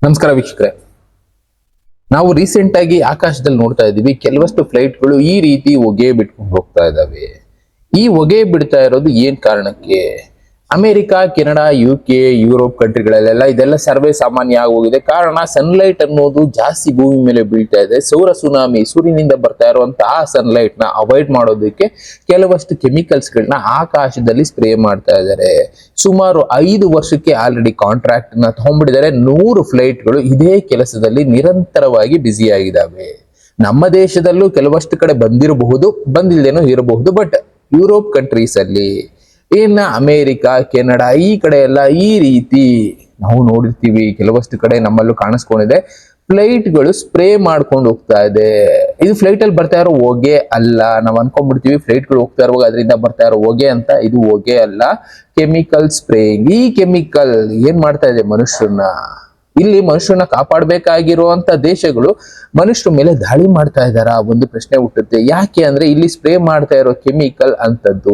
ನಮಸ್ಕಾರ ವೀಕ್ಷಕರೇ. ನಾವು ರೀಸೆಂಟ್ ಆಗಿ ಆಕಾಶದಲ್ಲಿ ನೋಡ್ತಾ ಇದ್ದೀವಿ, ಕೆಲವಷ್ಟು ಫ್ಲೈಟ್ಗಳು ಈ ರೀತಿ ಹೊಗೆ ಬಿಟ್ಕೊಂಡು ಹೋಗ್ತಾ ಇದ್ದಾವೆ. ಈ ಹೊಗೆ ಬಿಡ್ತಾ ಇರೋದು ಏನ್ ಕಾರಣಕ್ಕೆ? ಅಮೆರಿಕ, ಕೆನಡಾ, UK, ಯುರೋಪ್ ಕಂಟ್ರಿಗಳಲ್ಲೆಲ್ಲ ಇದೆಲ್ಲ ಸರ್ವೇ ಸಾಮಾನ್ಯ ಆಗೋಗಿದೆ. ಕಾರಣ ಸನ್ಲೈಟ್ ಅನ್ನೋದು ಜಾಸ್ತಿ ಭೂಮಿ ಮೇಲೆ ಬೀಳ್ತಾ ಇದೆ. ಸೌರ ಸುನಾಮಿ, ಸೂರ್ಯನಿಂದ ಬರ್ತಾ ಇರುವಂತಹ ಸನ್ಲೈಟ್ ನ ಅವಾಯ್ಡ್ ಮಾಡೋದಕ್ಕೆ ಕೆಲವಷ್ಟು ಕೆಮಿಕಲ್ಸ್ ಗಳನ್ನ ಆಕಾಶದಲ್ಲಿ ಸ್ಪ್ರೇ ಮಾಡ್ತಾ ಇದ್ದಾರೆ. ಸುಮಾರು 5 ವರ್ಷಕ್ಕೆ ಆಲ್ರೆಡಿ ಕಾಂಟ್ರಾಕ್ಟ್ ನ ತಗೊಂಡ್ಬಿಟ್ಟಿದ್ದಾರೆ. 100 ಫ್ಲೈಟ್ಗಳು ಇದೇ ಕೆಲಸದಲ್ಲಿ ನಿರಂತರವಾಗಿ ಬ್ಯುಸಿ ಆಗಿದ್ದಾವೆ. ನಮ್ಮ ದೇಶದಲ್ಲೂ ಕೆಲವಷ್ಟು ಕಡೆ ಬಂದಿರಬಹುದು, ಬಂದಿಲ್ದೇನೋ ಇರಬಹುದು. ಬಟ್ ಯುರೋಪ್ ಕಂಟ್ರೀಸ್ ಅಲ್ಲಿ, ಇನ್ನ ಅಮೆರಿಕ, ಕೆನಡಾ ಈ ಕಡೆ ಎಲ್ಲ ಈ ರೀತಿ ನಾವು ನೋಡಿರ್ತೀವಿ. ಕೆಲವಷ್ಟು ಕಡೆ ನಮ್ಮಲ್ಲೂ ಕಾಣಿಸ್ಕೊಂಡಿದೆ. ಫ್ಲೈಟ್ಗಳು ಸ್ಪ್ರೇ ಮಾಡ್ಕೊಂಡು ಹೋಗ್ತಾ ಇದೆ. ಇದು ಫ್ಲೈಟ್ ಅಲ್ಲಿ ಬರ್ತಾ ಇರೋ ಹೊಗೆ ಅಲ್ಲ. ನಾವು ಅನ್ಕೊಂಡ್ಬಿಡ್ತೀವಿ ಫ್ಲೈಟ್ಗಳು ಹೋಗ್ತಾ ಇರುವಾಗ ಅದರಿಂದ ಬರ್ತಾ ಇರೋ ಹೊಗೆ ಅಂತ. ಇದು ಹೊಗೆ ಅಲ್ಲ, ಕೆಮಿಕಲ್ ಸ್ಪ್ರೇಯಿಂಗ್. ಈ ಕೆಮಿಕಲ್ ಏನ್ ಮಾಡ್ತಾ ಇದೆ ಮನುಷ್ಯರನ್ನ, ಇಲ್ಲಿ ಮನುಷ್ಯರನ್ನ ಕಾಪಾಡಬೇಕಾಗಿರುವಂತ ದೇಶಗಳು ಮನುಷ್ಯರ ಮೇಲೆ ದಾಳಿ ಮಾಡ್ತಾ ಇದ್ದಾರಾ? ಒಂದು ಪ್ರಶ್ನೆ ಹುಟ್ಟುತ್ತೆ. ಯಾಕೆ ಅಂದ್ರೆ ಇಲ್ಲಿ ಸ್ಪ್ರೇ ಮಾಡ್ತಾ ಇರೋ ಕೆಮಿಕಲ್ ಅಂತದ್ದು.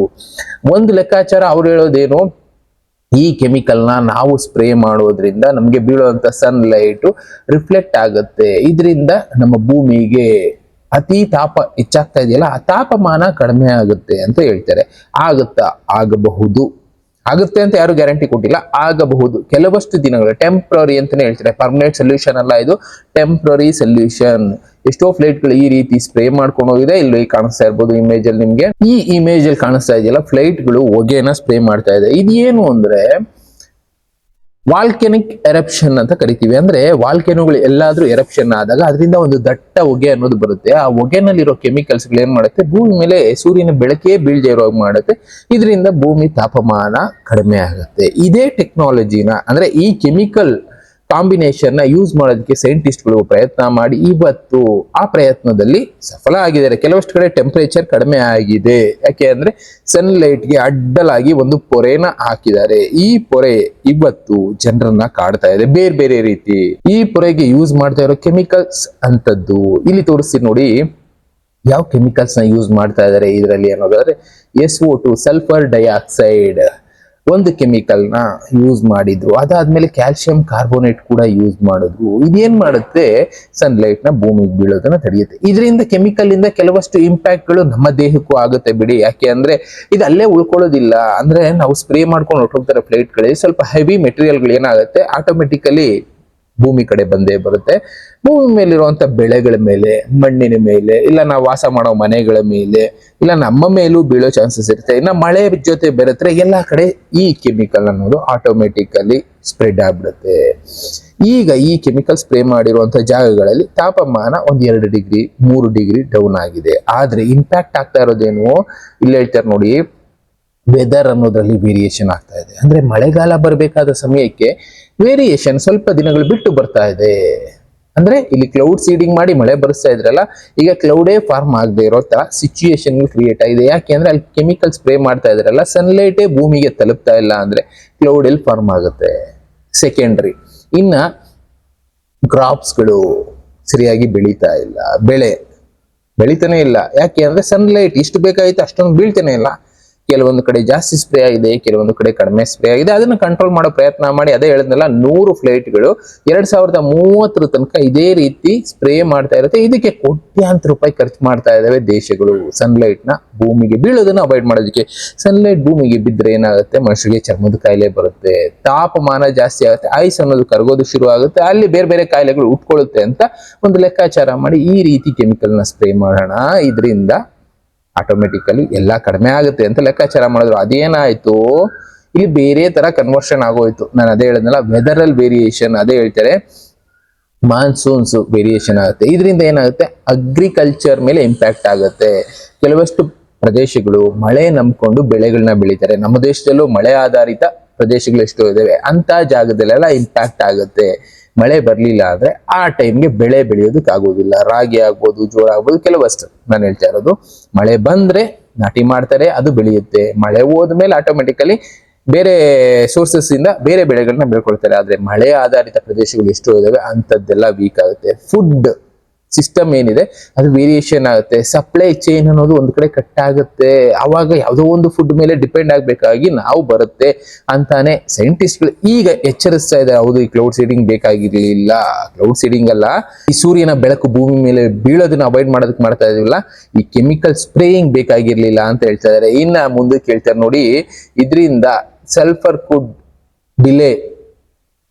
ಒಂದು ಲೆಕ್ಕಾಚಾರ ಅವ್ರು ಹೇಳೋದೇನು, ಈ ಕೆಮಿಕಲ್ ನಾವು ಸ್ಪ್ರೇ ಮಾಡೋದ್ರಿಂದ ನಮ್ಗೆ ಬೀಳುವಂತ ಸನ್ಲೈಟ್ ರಿಫ್ಲೆಕ್ಟ್ ಆಗುತ್ತೆ. ಇದರಿಂದ ನಮ್ಮ ಭೂಮಿಗೆ ಅತಿ ತಾಪ ಹೆಚ್ಚಾಗ್ತಾ ಇದೆಯಲ್ಲ, ಆ ತಾಪಮಾನ ಕಡಿಮೆ ಆಗುತ್ತೆ ಅಂತ ಹೇಳ್ತಾರೆ. ಆಗುತ್ತಾ? ಆಗಬಹುದು. ಆಗುತ್ತೆ ಅಂತ ಯಾರು ಗ್ಯಾರಂಟಿ ಕೊಟ್ಟಿಲ್ಲ. ಆಗಬಹುದು. ಕೆಲವಷ್ಟು ದಿನಗಳು ಟೆಂಪ್ರರಿ ಅಂತಾನೆ ಹೇಳ್ತಾರೆ. ಪರ್ಮನೆಂಟ್ ಸೊಲ್ಯೂಷನ್ ಅಲ್ಲ, ಇದು ಟೆಂಪ್ರರಿ ಸೊಲ್ಯೂಷನ್. ಎಷ್ಟೋ ಫ್ಲೈಟ್ಗಳು ಈ ರೀತಿ ಸ್ಪ್ರೇ ಮಾಡ್ಕೊಂಡು ಹೋಗಿದೆ. ಇಲ್ಲಿ ಕಾಣಿಸ್ತಾ ಇರ್ಬೋದು ಇಮೇಜ್ ಅಲ್ಲಿ ನಿಮ್ಗೆ. ಈ ಇಮೇಜ್ ಅಲ್ಲಿ ಕಾಣಿಸ್ತಾ ಇದೆಯಲ್ಲ, ಫ್ಲೈಟ್ಗಳು ಹೊಗೆನ ಸ್ಪ್ರೇ ಮಾಡ್ತಾ ಇದೆ. ಇದೇನು ಅಂದ್ರೆ ವಾಲ್ಕೆನಿಕ್ ಎರಪ್ಷನ್ ಅಂತ ಕರಿತೀವಿ. ಅಂದ್ರೆ ವಾಲ್ಕೆನೋಗಳು ಎಲ್ಲಾದ್ರೂ ಎರಪ್ಷನ್ ಆದಾಗ ಅದರಿಂದ ಒಂದು ದಟ್ಟ ಹೊಗೆ ಅನ್ನೋದು ಬರುತ್ತೆ. ಆ ಹೊಗೆನಲ್ಲಿರೋ ಕೆಮಿಕಲ್ಸ್ ಗಳು ಏನ್ ಮಾಡುತ್ತೆ, ಭೂಮಿ ಮೇಲೆ ಸೂರ್ಯನ ಬೆಳಕೇ ಬೀಳ್ದೇ ಇರೋ ಹಾಗೆ ಮಾಡುತ್ತೆ. ಇದರಿಂದ ಭೂಮಿ ತಾಪಮಾನ ಕಡಿಮೆ ಆಗುತ್ತೆ. ಇದೇ ಟೆಕ್ನಾಲಜಿನ, ಅಂದ್ರೆ ಈ ಕೆಮಿಕಲ್ ಕಾಂಬಿನೇಷನ್ ನ ಯೂಸ್ ಮಾಡೋದಕ್ಕೆ ಸೈಂಟಿಸ್ಟ್ಗಳು ಪ್ರಯತ್ನ ಮಾಡಿ ಇವತ್ತು ಆ ಪ್ರಯತ್ನದಲ್ಲಿ ಸಫಲ ಆಗಿದ್ದಾರೆ. ಕೆಲವಷ್ಟು ಕಡೆ ಟೆಂಪರೇಚರ್ ಕಡಿಮೆ ಆಗಿದೆ. ಯಾಕೆ ಅಂದ್ರೆ ಸನ್ಲೈಟ್ ಗೆ ಅಡ್ಡಲಾಗಿ ಒಂದು ಪೊರೆನ ಹಾಕಿದ್ದಾರೆ. ಈ ಪೊರೆ ಇವತ್ತು ಜನರನ್ನ ಕಾಡ್ತಾ ಇದೆ ಬೇರೆ ಬೇರೆ ರೀತಿ. ಈ ಪೊರೆಗೆ ಯೂಸ್ ಮಾಡ್ತಾ ಇರೋ ಕೆಮಿಕಲ್ಸ್ ಅಂತದ್ದು ಇಲ್ಲಿ ತೋರಿಸ್ತೀನಿ ನೋಡಿ. ಯಾವ ಕೆಮಿಕಲ್ಸ್ ನ ಯೂಸ್ ಮಾಡ್ತಾ ಇದ್ದಾರೆ ಇದರಲ್ಲಿ ಅನ್ನೋದಾದ್ರೆ, SO2 ಸಲ್ಫರ್ ಡೈಆಕ್ಸೈಡ್ ಒಂದು ಕೆಮಿಕಲ್ ನ ಯೂಸ್ ಮಾಡಿದ್ರು. ಅದಾದ್ಮೇಲೆ ಕ್ಯಾಲ್ಸಿಯಂ ಕಾರ್ಬೋನೇಟ್ ಕೂಡ ಯೂಸ್ ಮಾಡಿದ್ರು. ಇದೇನ್ ಮಾಡುತ್ತೆ, ಸನ್ಲೈಟ್ ನ ಭೂಮಿಗೆ ಬೀಳೋದನ್ನ ತಡೆಯುತ್ತೆ. ಇದರಿಂದ ಕೆಮಿಕಲ್ ಇಂದ ಕೆಲವಷ್ಟು ಇಂಪ್ಯಾಕ್ಟ್ ಗಳು ನಮ್ಮ ದೇಹಕ್ಕೂ ಆಗುತ್ತೆ ಬಿಡಿ. ಯಾಕೆ ಅಂದ್ರೆ ಇದು ಅಲ್ಲೇ ಉಳ್ಕೊಳ್ಳೋದಿಲ್ಲ. ಅಂದ್ರೆ ನಾವು ಸ್ಪ್ರೇ ಮಾಡ್ಕೊಂಡು ಹೊರಟೋಗ್ತಾರೆ ಫ್ಲೈಟ್ ಗಳಿಗೆ, ಸ್ವಲ್ಪ ಹೆವಿ ಮೆಟೀರಿಯಲ್ ಗಳು ಏನಾಗುತ್ತೆ ಆಟೋಮೆಟಿಕಲಿ ಭೂಮಿ ಕಡೆ ಬಂದೇ ಬರುತ್ತೆ. ಭೂಮಿ ಮೇಲಿರುವಂತ ಬೆಳೆಗಳ ಮೇಲೆ, ಮಣ್ಣಿನ ಮೇಲೆ, ಇಲ್ಲ ನಾವು ವಾಸ ಮಾಡೋ ಮನೆಗಳ ಮೇಲೆ, ಇಲ್ಲ ನಮ್ಮ ಮೇಲೂ ಬೀಳೋ ಚಾನ್ಸಸ್ ಇರುತ್ತೆ. ಇನ್ನು ಮಳೆ ಜೊತೆ ಬೆರೆತ್ರೆ ಎಲ್ಲಾ ಕಡೆ ಈ ಕೆಮಿಕಲ್ ಅನ್ನೋದು ಆಟೋಮೆಟಿಕಲಿ ಸ್ಪ್ರೆಡ್ ಆಗ್ಬಿಡುತ್ತೆ. ಈಗ ಈ ಕೆಮಿಕಲ್ ಸ್ಪ್ರೇ ಮಾಡಿರುವಂತ ಜಾಗಗಳಲ್ಲಿ ತಾಪಮಾನ 2 ಡಿಗ್ರಿ 3 ಡಿಗ್ರಿ ಡೌನ್ ಆಗಿದೆ. ಆದ್ರೆ ಇಂಪ್ಯಾಕ್ಟ್ ಆಗ್ತಾ ಇರೋದೇನು, ಇಲ್ಲಿ ಹೇಳ್ತಾರೆ ನೋಡಿ, ವೆದರ್ ಅನ್ನೋದ್ರಲ್ಲಿ ವೇರಿಯೇಷನ್ ಆಗ್ತಾ ಇದೆ. ಅಂದ್ರೆ ಮಳೆಗಾಲ ಬರಬೇಕಾದ ಸಮಯಕ್ಕೆ ವೇರಿಯೇಷನ್ ಸ್ವಲ್ಪ ದಿನಗಳು ಬಿಟ್ಟು ಬರ್ತಾ ಇದೆ. ಅಂದ್ರೆ ಇಲ್ಲಿ ಕ್ಲೌಡ್ ಸೀಡಿಂಗ್ ಮಾಡಿ ಮಳೆ ಬರಿಸ್ತಾ ಇದ್ರಲ್ಲ, ಈಗ ಕ್ಲೌಡೇ ಫಾರ್ಮ್ ಆಗದೆ ಇರೋ ತರ ಸಿಚುಯೇಷನ್ ಕ್ರಿಯೇಟ್ ಆಗಿದೆ. ಯಾಕೆ ಅಂದ್ರೆ ಅಲ್ಲಿ ಕೆಮಿಕಲ್ ಸ್ಪ್ರೇ ಮಾಡ್ತಾ ಇದ್ರಲ್ಲ, ಸನ್ಲೈಟೇ ಭೂಮಿಗೆ ತಲುಪ್ತಾ ಇಲ್ಲ ಅಂದ್ರೆ ಕ್ಲೌಡ್ ಎಲ್ಲಿ ಫಾರ್ಮ್ ಆಗುತ್ತೆ? ಸೆಕೆಂಡ್ರಿ. ಇನ್ನ ಕ್ರಾಪ್ಸ್ಗಳು ಸರಿಯಾಗಿ ಬೆಳೀತಾ ಇಲ್ಲ, ಬೆಳೆ ಬೆಳಿತಾನೆ ಇಲ್ಲ. ಯಾಕೆ ಅಂದ್ರೆ ಸನ್ಲೈಟ್ ಇಷ್ಟು ಬೇಕಾಗಿತ್ತು ಅಷ್ಟೊಂದು ಬೀಳ್ತಾನೆ ಇಲ್ಲ. ಕೆಲವೊಂದು ಕಡೆ ಜಾಸ್ತಿ ಸ್ಪ್ರೇ ಆಗಿದೆ, ಕೆಲವೊಂದು ಕಡೆ ಕಡಿಮೆ ಸ್ಪ್ರೇ ಆಗಿದೆ. ಅದನ್ನ ಕಂಟ್ರೋಲ್ ಮಾಡೋ ಪ್ರಯತ್ನ ಮಾಡಿ, ಅದೇ ಹೇಳಿದ್ನಲ್ಲ, 100 ಫ್ಲೈಟ್ಗಳು 2030 ತನಕ ಇದೇ ರೀತಿ ಸ್ಪ್ರೇ ಮಾಡ್ತಾ ಇರುತ್ತೆ. ಇದಕ್ಕೆ ಕೋಟ್ಯಾಂತರ ರೂಪಾಯಿ ಖರ್ಚು ಮಾಡ್ತಾ ಇದಾವೆ ದೇಶಗಳು, ಸನ್ಲೈಟ್ ನ ಭೂಮಿಗೆ ಬೀಳೋದನ್ನ ಅವಾಯ್ಡ್ ಮಾಡೋದಕ್ಕೆ. ಸನ್ಲೈಟ್ ಭೂಮಿಗೆ ಬಿದ್ದರೆ ಏನಾಗುತ್ತೆ, ಮನುಷ್ಯರಿಗೆ ಚರ್ಮದ ಕಾಯಿಲೆ ಬರುತ್ತೆ, ತಾಪಮಾನ ಜಾಸ್ತಿ ಆಗುತ್ತೆ, ಐಸ್ ಅನ್ನೋದು ಕರಗೋದು ಶುರು ಆಗುತ್ತೆ, ಅಲ್ಲಿ ಬೇರೆ ಬೇರೆ ಕಾಯಿಲೆಗಳು ಉಟ್ಕೊಳ್ಳುತ್ತೆ ಅಂತ ಒಂದು ಲೆಕ್ಕಾಚಾರ ಮಾಡಿ ಈ ರೀತಿ ಕೆಮಿಕಲ್ ನ ಸ್ಪ್ರೇ ಮಾಡೋಣ. ಇದರಿಂದ ಆಟೋಮೆಟಿಕಲಿ ಎಲ್ಲಾ ಕಡಿಮೆ ಆಗುತ್ತೆ ಅಂತ ಲೆಕ್ಕಾಚಾರ ಮಾಡಿದ್ರು. ಅದೇನಾಯ್ತು, ಇಲ್ಲಿ ಬೇರೆ ತರ ಕನ್ವರ್ಷನ್ ಆಗೋಯ್ತು. ನಾನು ಅದೇ ಹೇಳಿದ್ನಲ್ಲ, ವೆದರಲ್ ವೇರಿಯೇಷನ್. ಅದೇ ಹೇಳ್ತಾರೆ, ಮಾನ್ಸೂನ್ಸ್ ವೇರಿಯೇಷನ್ ಆಗುತ್ತೆ. ಇದರಿಂದ ಏನಾಗುತ್ತೆ, ಅಗ್ರಿಕಲ್ಚರ್ ಮೇಲೆ ಇಂಪ್ಯಾಕ್ಟ್ ಆಗುತ್ತೆ. ಕೆಲವಷ್ಟು ಪ್ರದೇಶಗಳು ಮಳೆ ನಂಬ್ಕೊಂಡು ಬೆಳೆಗಳನ್ನ ಬೆಳೀತಾರೆ. ನಮ್ಮ ದೇಶದಲ್ಲೂ ಮಳೆ ಆಧಾರಿತ ಪ್ರದೇಶಗಳು ಎಷ್ಟೋ ಇದಾವೆ. ಅಂತ ಜಾಗದಲ್ಲೆಲ್ಲ ಇಂಪ್ಯಾಕ್ಟ್ ಆಗುತ್ತೆ. ಮಳೆ ಬರ್ಲಿಲ್ಲ ಅಂದ್ರೆ ಆ ಟೈಮ್ಗೆ ಬೆಳೆ ಬೆಳೆಯೋದಕ್ಕೆ ಆಗೋದಿಲ್ಲ. ರಾಗಿ ಆಗ್ಬೋದು, ಜೋಳ ಆಗ್ಬೋದು, ಕೆಲವಷ್ಟು ನಾನು ಹೇಳ್ತಾ ಇರೋದು. ಮಳೆ ಬಂದ್ರೆ ನಾಟಿ ಮಾಡ್ತಾರೆ, ಅದು ಬೆಳೆಯುತ್ತೆ. ಮಳೆ ಹೋದ್ಮೇಲೆ ಆಟೋಮೆಟಿಕಲಿ ಬೇರೆ ಸೋರ್ಸಸ್ ಇಂದ ಬೇರೆ ಬೆಳೆಗಳನ್ನ ಬೆಳ್ಕೊಳ್ತಾರೆ. ಆದ್ರೆ ಮಳೆ ಆಧಾರಿತ ಪ್ರದೇಶಗಳು ಎಷ್ಟೋ ಇದಾವೆ, ಅಂತದ್ದೆಲ್ಲ ವೀಕ್ ಆಗುತ್ತೆ. ಫುಡ್ ಸಿಸ್ಟಮ್ ಏನಿದೆ ಅದು ವೇರಿಯೇಷನ್ ಆಗುತ್ತೆ. ಸಪ್ಲೈ ಚೈನ್ ಅನ್ನೋದು ಒಂದ್ ಕಡೆ ಕಟ್ ಆಗುತ್ತೆ. ಅವಾಗ ಯಾವುದೋ ಒಂದು ಫುಡ್ ಮೇಲೆ ಡಿಪೆಂಡ್ ಆಗ್ಬೇಕಾಗಿ ನಾವು ಬರುತ್ತೆ ಅಂತಾನೆ ಸೈಂಟಿಸ್ಟ್ಗಳು ಈಗ ಎಚ್ಚರಿಸ್ತಾ ಇದ್ದಾರೆ. ಹೌದು, ಈ ಕ್ಲೌಡ್ ಸೀಡಿಂಗ್ ಬೇಕಾಗಿರ್ಲಿಲ್ಲ. ಕ್ಲೌಡ್ ಸೀಡಿಂಗ್ ಅಲ್ಲ, ಈ ಸೂರ್ಯನ ಬೆಳಕು ಭೂಮಿ ಮೇಲೆ ಬೀಳೋದನ್ನ ಅವಾಯ್ಡ್ ಮಾಡೋದಕ್ಕೆ ಮಾಡ್ತಾ ಇದೀವಲ್ಲ, ಈ ಕೆಮಿಕಲ್ ಸ್ಪ್ರೇಯಿಂಗ್ ಬೇಕಾಗಿರ್ಲಿಲ್ಲ ಅಂತ ಹೇಳ್ತಾ ಇದ್ದಾರೆ. ಇನ್ನ ಮುಂದಕ್ಕೆ ಹೇಳ್ತಾರೆ ನೋಡಿ, ಇದರಿಂದ ಸಲ್ಫರ್ ಕುಡ್ ಡಿಲೇ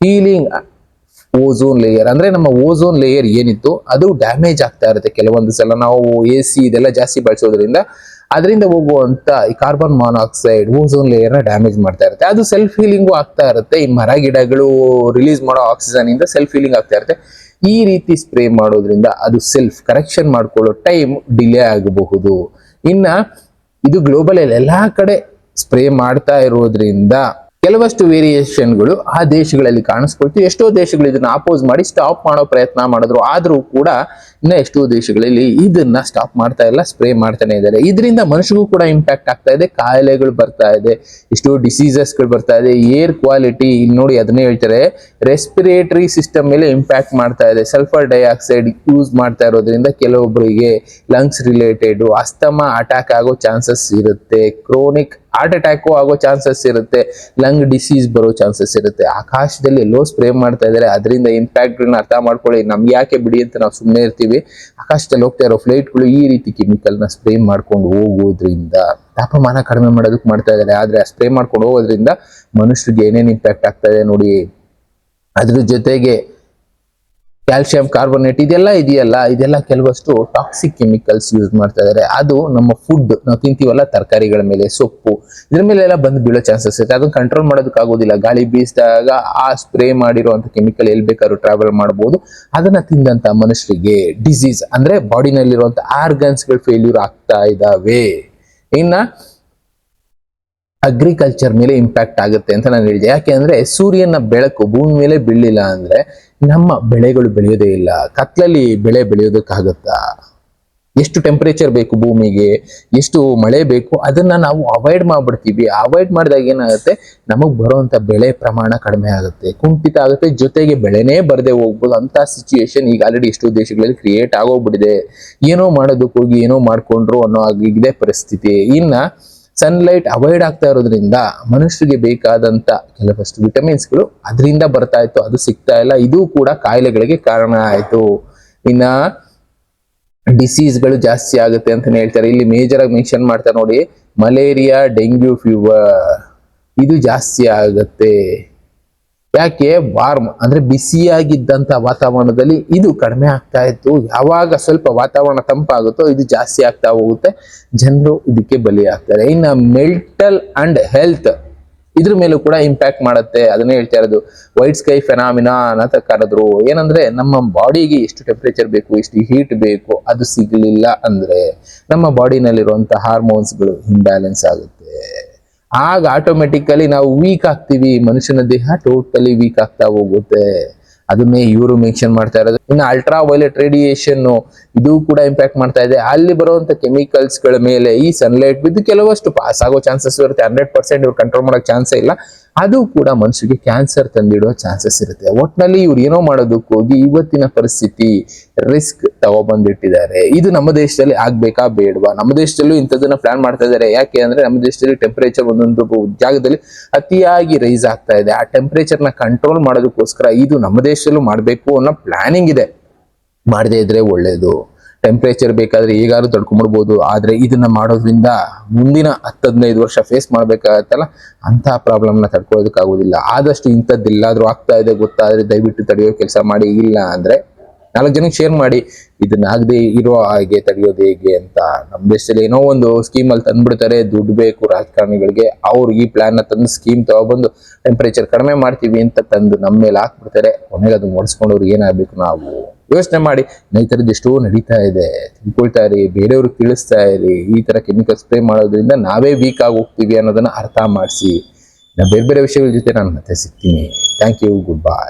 ಹೀಲಿಂಗ್ ಓಝೋನ್ ಲೇಯರ್. ಅಂದ್ರೆ ನಮ್ಮ ಓಝೋನ್ ಲೇಯರ್ ಏನಿತ್ತು ಅದು ಡ್ಯಾಮೇಜ್ ಆಗ್ತಾ ಇರುತ್ತೆ. ಕೆಲವೊಂದು ಸಲ ನಾವು AC ಇದೆಲ್ಲ ಜಾಸ್ತಿ ಬಳಸೋದ್ರಿಂದ ಅದರಿಂದ ಹೋಗುವಂತ ಈ ಕಾರ್ಬನ್ ಮಾನಾಕ್ಸೈಡ್ ಓಝೋನ್ ಲೇಯರ್ ನ ಡ್ಯಾಮೇಜ್ ಮಾಡ್ತಾ ಇರುತ್ತೆ. ಅದು ಸೆಲ್ಫ್ ಹೀಲಿಂಗು ಆಗ್ತಾ ಇರುತ್ತೆ. ಈ ಮರ ಗಿಡಗಳು ರಿಲೀಸ್ ಮಾಡೋ ಆಕ್ಸಿಜನ್ ಇಂದ ಸೆಲ್ಫ್ ಹೀಲಿಂಗ್ ಆಗ್ತಾ ಇರುತ್ತೆ. ಈ ರೀತಿ ಸ್ಪ್ರೇ ಮಾಡೋದ್ರಿಂದ ಅದು ಸೆಲ್ಫ್ ಕರೆಕ್ಷನ್ ಮಾಡ್ಕೊಳ್ಳೋ ಟೈಮ್ ಡಿಲೇ ಆಗಬಹುದು. ಇನ್ನ ಇದು ಗ್ಲೋಬಲ್ ಎಲ್ಲಾ ಕಡೆ ಸ್ಪ್ರೇ ಮಾಡ್ತಾ ಇರೋದ್ರಿಂದ ಕೆಲವಷ್ಟು ವೇರಿಯೇಷನ್ಗಳು ಆ ದೇಶಗಳಲ್ಲಿ ಕಾಣಿಸ್ಕೊಳ್ತೀವಿ. ಎಷ್ಟೋ ದೇಶಗಳು ಇದನ್ನ ಅಪೋಸ್ ಮಾಡಿ ಸ್ಟಾಪ್ ಮಾಡೋ ಪ್ರಯತ್ನ ಮಾಡಿದ್ರು. ಆದ್ರೂ ಕೂಡ ಇನ್ನ ಎಷ್ಟೋ ದೇಶಗಳಲ್ಲಿ ಇದನ್ನ ಸ್ಟಾಪ್ ಮಾಡ್ತಾ ಇಲ್ಲ, ಸ್ಪ್ರೇ ಮಾಡ್ತಾನೆ ಇದ್ದಾರೆ. ಇದರಿಂದ ಮನುಷ್ಯಗೂ ಕೂಡ ಇಂಪ್ಯಾಕ್ಟ್ ಆಗ್ತಾ ಇದೆ. ಕಾಯಿಲೆಗಳು ಬರ್ತಾ ಇದೆ, ಎಷ್ಟೋ ಡಿಸೀಸಸ್ಗಳು ಬರ್ತಾ ಇದೆ. ಏರ್ ಕ್ವಾಲಿಟಿ ಇಲ್ಲಿ ನೋಡಿ ಅದನ್ನೇ ಹೇಳ್ತಾರೆ, ರೆಸ್ಪಿರೇಟರಿ ಸಿಸ್ಟಮ್ ಮೇಲೆ ಇಂಪ್ಯಾಕ್ಟ್ ಮಾಡ್ತಾ ಇದೆ. ಸಲ್ಫರ್ ಡೈಆಕ್ಸೈಡ್ ಯೂಸ್ ಮಾಡ್ತಾ ಇರೋದ್ರಿಂದ ಕೆಲವೊಬ್ಬರಿಗೆ ಲಂಗ್ಸ್ ರಿಲೇಟೆಡ್ ಅಸ್ತಮಾ ಅಟ್ಯಾಕ್ ಆಗೋ ಚಾನ್ಸಸ್ ಇರುತ್ತೆ. ಕ್ರೋನಿಕ್ ಹಾರ್ಟ್ ಅಟ್ಯಾಕ್ ಆಗೋ ಚಾನ್ಸಸ್ ಇರುತ್ತೆ. ಲಂಗ್ ಡಿಸೀಸ್ ಬರೋ ಚಾನ್ಸಸ್ ಇರುತ್ತೆ. ಆಕಾಶದಲ್ಲಿ ಎಲ್ಲೋ ಸ್ಪ್ರೇ ಮಾಡ್ತಾ ಇದ್ದಾರೆ, ಅದರಿಂದ ಇಂಪ್ಯಾಕ್ಟ್ ಗಳನ್ನ ಅರ್ಥ ಮಾಡ್ಕೊಳ್ಳಿ. ನಮ್ಗೆ ಯಾಕೆ ಬಿಡಿ ಅಂತ ನಾವು ಸುಮ್ಮನೆ ಇರ್ತೀವಿ. ಆಕಾಶದಲ್ಲಿ ಹೋಗ್ತಾ ಇರೋ ಫ್ಲೈಟ್ಗಳು ಈ ರೀತಿ ಕೆಮಿಕಲ್ ನ ಸ್ಪ್ರೇ ಮಾಡ್ಕೊಂಡು ಹೋಗೋದ್ರಿಂದ ತಾಪಮಾನ ಕಡಿಮೆ ಮಾಡೋದಕ್ಕೆ ಮಾಡ್ತಾ ಇದ್ದಾರೆ. ಆದ್ರೆ ಆ ಸ್ಪ್ರೇ ಮಾಡ್ಕೊಂಡು ಹೋಗೋದ್ರಿಂದ ಮನುಷ್ಯರಿಗೆ ಏನೇನು ಇಂಪ್ಯಾಕ್ಟ್ ಆಗ್ತಾ ಇದೆ ನೋಡಿ. ಅದ್ರ ಜೊತೆಗೆ ಕ್ಯಾಲ್ಸಿಯಂ ಕಾರ್ಬೋನೇಟ್ ಇದೆಲ್ಲ ಕೆಲವಷ್ಟು ಟಾಕ್ಸಿಕ್ ಕೆಮಿಕಲ್ಸ್ ಯೂಸ್ ಮಾಡ್ತಾ ಇದ್ದಾರೆ. ಅದು ನಮ್ಮ ಫುಡ್ ನಾವು ತಿಂತೀವಲ್ಲ, ತರಕಾರಿಗಳ ಮೇಲೆ, ಸೊಪ್ಪು, ಇದ್ರ ಮೇಲೆ ಎಲ್ಲ ಬಂದು ಬೀಳೋ ಚಾನ್ಸಸ್ ಇರುತ್ತೆ. ಅದನ್ನ ಕಂಟ್ರೋಲ್ ಮಾಡೋದಕ್ಕಾಗೋದಿಲ್ಲ. ಗಾಳಿ ಬೀಸಿದಾಗ ಆ ಸ್ಪ್ರೇ ಮಾಡಿರುವಂತ ಕೆಮಿಕಲ್ ಎಲ್ಲಿ ಬೇಕಾದ್ರೂ ಟ್ರಾವೆಲ್ ಮಾಡಬಹುದು. ಅದನ್ನ ತಿಂದಂತ ಮನುಷ್ಯರಿಗೆ ಡಿಸೀಸ್ ಅಂದ್ರೆ ಬಾಡಿನಲ್ಲಿರುವಂತ ಆರ್ಗನ್ಸ್ ಗಳು ಫೇಲ್ಯೂರ್ ಆಗ್ತಾ ಇದಾವೆ. ಇನ್ನ ಅಗ್ರಿಕಲ್ಚರ್ ಮೇಲೆ ಇಂಪ್ಯಾಕ್ಟ್ ಆಗುತ್ತೆ ಅಂತ ನಾನು ಹೇಳಿದೆ. ಯಾಕೆ ಅಂದ್ರೆ ಸೂರ್ಯನ ಬೆಳಕು ಭೂಮಿ ಮೇಲೆ ಬೀಳಿಲ್ಲ ಅಂದ್ರೆ ನಮ್ಮ ಬೆಳೆಗಳು ಬೆಳೆಯೋದೇ ಇಲ್ಲ. ಕತ್ಲಲ್ಲಿ ಬೆಳೆ ಬೆಳೆಯೋದಕ್ಕಾಗತ್ತಾ? ಎಷ್ಟು ಟೆಂಪರೇಚರ್ ಬೇಕು ಭೂಮಿಗೆ, ಎಷ್ಟು ಮಳೆ ಬೇಕು, ಅದನ್ನ ನಾವು ಅವಾಯ್ಡ್ ಮಾಡ್ಬಿಡ್ತೀವಿ. ಅವಾಯ್ಡ್ ಮಾಡಿದಾಗ ಏನಾಗುತ್ತೆ, ನಮಗ್ ಬರುವಂತ ಬೆಳೆ ಪ್ರಮಾಣ ಕಡಿಮೆ ಆಗುತ್ತೆ, ಕುಂಠಿತ ಆಗುತ್ತೆ, ಜೊತೆಗೆ ಬೆಳೆನೇ ಬರದೆ ಹೋಗ್ಬೋದು. ಅಂತ ಸಿಚುಯೇಷನ್ ಈಗ ಆಲ್ರೆಡಿ ಎಷ್ಟೋ ದೇಶಗಳಲ್ಲಿ ಕ್ರಿಯೇಟ್ ಆಗೋಗ್ಬಿಟ್ಟಿದೆ. ಏನೋ ಮಾಡೋದಕ್ಕೆ ಹೋಗಿ ಏನೋ ಮಾಡ್ಕೊಂಡ್ರು ಅನ್ನೋ ಆಗಿದೆ ಪರಿಸ್ಥಿತಿ. ಇನ್ನ ಸನ್ಲೈಟ್ ಅವಾಯ್ಡ್ ಆಗ್ತಾ ಇರೋದ್ರಿಂದ ಮನುಷ್ಯರಿಗೆ ಬೇಕಾದಂತ ಕೆಲವಷ್ಟು ವಿಟಮಿನ್ಸ್ಗಳು ಅದರಿಂದ ಬರ್ತಾ ಇತ್ತು, ಅದು ಸಿಗ್ತಾ ಇಲ್ಲ. ಇದು ಕೂಡ ಕಾಯಿಲೆಗಳಿಗೆ ಕಾರಣ ಆಯ್ತು. ಇನ್ನ ಡಿಸೀಸ್ಗಳು ಜಾಸ್ತಿ ಆಗುತ್ತೆ ಅಂತಾನೆ ಹೇಳ್ತಾರೆ. ಇಲ್ಲಿ ಮೇಜರ್ ಆಗಿ ಮೆನ್ಷನ್ ಮಾಡ್ತಾರೆ ನೋಡಿ, ಮಲೇರಿಯಾ, ಡೆಂಗ್ಯೂ ಫೀವರ್ ಇದು ಜಾಸ್ತಿ ಆಗುತ್ತೆ. ಯಾಕೆ? ವಾರ್ಮ್ ಅಂದ್ರೆ ಬಿಸಿಯಾಗಿದ್ದಂತ ವಾತಾವರಣದಲ್ಲಿ ಇದು ಕಡಿಮೆ ಆಗ್ತಾ ಇತ್ತು. ಯಾವಾಗ ಸ್ವಲ್ಪ ವಾತಾವರಣ ತಂಪಾಗುತ್ತೋ ಇದು ಜಾಸ್ತಿ ಆಗ್ತಾ ಹೋಗುತ್ತೆ. ಜನರು ಇದಕ್ಕೆ ಬಲಿ ಆಗ್ತಾರೆ. ಇನ್ನು ಮೆಂಟಲ್ ಅಂಡ್ ಹೆಲ್ತ್ ಇದ್ರ ಮೇಲೂ ಕೂಡ ಇಂಪ್ಯಾಕ್ಟ್ ಮಾಡುತ್ತೆ. ಅದನ್ನೇ ಹೇಳ್ತಾ ಇರೋದು ವೈಟ್ ಸ್ಕೈ ಫೆನಾಮಿನಾ ಅಂತ ಕರೆದ್ರು. ಏನಂದ್ರೆ ನಮ್ಮ ಬಾಡಿಗೆ ಎಷ್ಟು ಟೆಂಪರೇಚರ್ ಬೇಕು, ಎಷ್ಟು ಹೀಟ್ ಬೇಕು, ಅದು ಸಿಗ್ಲಿಲ್ಲ ಅಂದ್ರೆ ನಮ್ಮ ಬಾಡಿನಲ್ಲಿರುವಂತ ಹಾರ್ಮೋನ್ಸ್ಗಳು ಇಂಬ್ಯಾಲೆನ್ಸ್ ಆಗುತ್ತೆ. ಆಗ ಆಟೋಮೆಟಿಕಲಿ ನಾವು ವೀಕ್ ಆಗ್ತೀವಿ. ಮನುಷ್ಯನ ದೇಹ ಟೋಟಲಿ ವೀಕ್ ಆಗ್ತಾ ಹೋಗುತ್ತೆ. ಅದನ್ನೇ ಇವರು ಮೆನ್ಷನ್ ಮಾಡ್ತಾ ಇರೋದು. ಇನ್ನು ಅಲ್ಟ್ರಾ ವೈಲೆಟ್ ರೇಡಿಯೇಷನ್ ಇದು ಕೂಡ ಇಂಪ್ಯಾಕ್ಟ್ ಮಾಡ್ತಾ ಇದೆ. ಅಲ್ಲಿ ಬರುವಂತ ಕೆಮಿಕಲ್ಸ್ ಗಳ ಮೇಲೆ ಈ ಸನ್ಲೈಟ್ ಬಿದ್ದು ಕೆಲವಷ್ಟು ಪಾಸ್ ಆಗೋ ಚಾನ್ಸಸ್ ಇರುತ್ತೆ. 100% ಇವ್ರು ಕಂಟ್ರೋಲ್ ಮಾಡಕ್ ಚಾನ್ಸೇ ಇಲ್ಲ. ಅದು ಕೂಡ ಮನುಷ್ಯರಿಗೆ ಕ್ಯಾನ್ಸರ್ ತಂದಿಡೋ ಚಾನ್ಸಸ್ ಇರುತ್ತೆ. ಒಟ್ನಲ್ಲಿ ಇವ್ರು ಏನೋ ಮಾಡೋದಕ್ಕೆ ಹೋಗಿ ಇವತ್ತಿನ ಪರಿಸ್ಥಿತಿ ರಿಸ್ಕ್ ತಗೊಬಂದಿಟ್ಟಿದ್ದಾರೆ. ಇದು ನಮ್ಮ ದೇಶದಲ್ಲಿ ಆಗ್ಬೇಕಾ ಬೇಡವಾ? ನಮ್ಮ ದೇಶದಲ್ಲೂ ಇಂಥದನ್ನ ಪ್ಲಾನ್ ಮಾಡ್ತಾ ಇದ್ದಾರೆ. ಯಾಕೆ ಅಂದ್ರೆ ನಮ್ಮ ದೇಶದಲ್ಲಿ ಟೆಂಪರೇಚರ್ ಒಂದೊಂದು ಜಾಗದಲ್ಲಿ ಅತಿಯಾಗಿ ರೈಸ್ ಆಗ್ತಾ ಇದೆ. ಆ ಟೆಂಪರೇಚರ್ ನ ಕಂಟ್ರೋಲ್ ಮಾಡೋದಕ್ಕೋಸ್ಕರ ಇದು ನಮ್ಮ ದೇಶದಲ್ಲೂ ಮಾಡಬೇಕು ಅನ್ನೋ ಪ್ಲಾನಿಂಗ್ ಇದೆ. ಮಾಡದೇ ಇದ್ರೆ ಒಳ್ಳೇದು. ಟೆಂಪರೇಚರ್ ಬೇಕಾದ್ರೆ ಈಗಾದ್ರೂ ತಡ್ಕೊಂಡ್ಬಿಡ್ಬೋದು. ಆದ್ರೆ ಇದನ್ನ ಮಾಡೋದ್ರಿಂದ ಮುಂದಿನ 10-15 ವರ್ಷ ಫೇಸ್ ಮಾಡ್ಬೇಕಾಗತ್ತಲ್ಲ, ಅಂತ ಪ್ರಾಬ್ಲಮ್ ನ ತಡ್ಕೊಳ್ಳೋದಕ್ಕಾಗೋದಿಲ್ಲ. ಆದಷ್ಟು ಇಂಥದ್ದೆಲ್ಲಾದ್ರೂ ಆಗ್ತಾ ಇದೆ ಗೊತ್ತಾದ್ರೆ ದಯವಿಟ್ಟು ತಡೆಯೋ ಕೆಲಸ ಮಾಡಿ. ಇಲ್ಲ ಅಂದ್ರೆ 4 ಜನಕ್ಕೆ ಶೇರ್ ಮಾಡಿ, ಇದನ್ನ ಆಗದೆ ಇರೋ ಹಾಗೆ ತಡೆಯೋದು ಹೇಗೆ ಅಂತ. ನಮ್ಮ ದೇಶದಲ್ಲಿ ಏನೋ ಒಂದು ಸ್ಕೀಮ್ ಅಲ್ಲಿ ತಂದ್ಬಿಡ್ತಾರೆ, ದುಡ್ಡು ಬೇಕು ರಾಜಕಾರಣಿಗಳಿಗೆ. ಅವ್ರು ಈ ಪ್ಲಾನ್ ನ ತಂದು ಸ್ಕೀಮ್ ತಗೊಬಂದು ಟೆಂಪರೇಚರ್ ಕಡಿಮೆ ಮಾಡ್ತೀವಿ ಅಂತ ತಂದು ನಮ್ಮ ಮೇಲೆ ಹಾಕ್ಬಿಡ್ತಾರೆ. ಕೊನೆಗೆ ಅದು ಮಾಡಿಸ್ಕೊಂಡವ್ರು ಏನಾಗಬೇಕು? ನಾವು ಯೋಚನೆ ಮಾಡಿ. ಈ ತರದ್ದು ಎಷ್ಟೋ ನಡೀತಾ ಇದೆ, ತಿಳ್ಕೊಳ್ತಾ ಇರಿ, ಬೇರೆಯವ್ರಿಗೆ ತಿಳಿಸ್ತಾ ಇರಿ. ಈ ತರ ಕೆಮಿಕಲ್ ಸ್ಪ್ರೇ ಮಾಡೋದ್ರಿಂದ ನಾವೇ ವೀಕ್ ಆಗಿ ಹೋಗ್ತೀವಿ ಅನ್ನೋದನ್ನ ಅರ್ಥ ಮಾಡಿಸಿ. ಬೇರೆ ಬೇರೆ ವಿಷಯಗಳ ಜೊತೆ ನಾನು ಮತ್ತೆ ಸಿಗ್ತೀನಿ. Thank you, good by.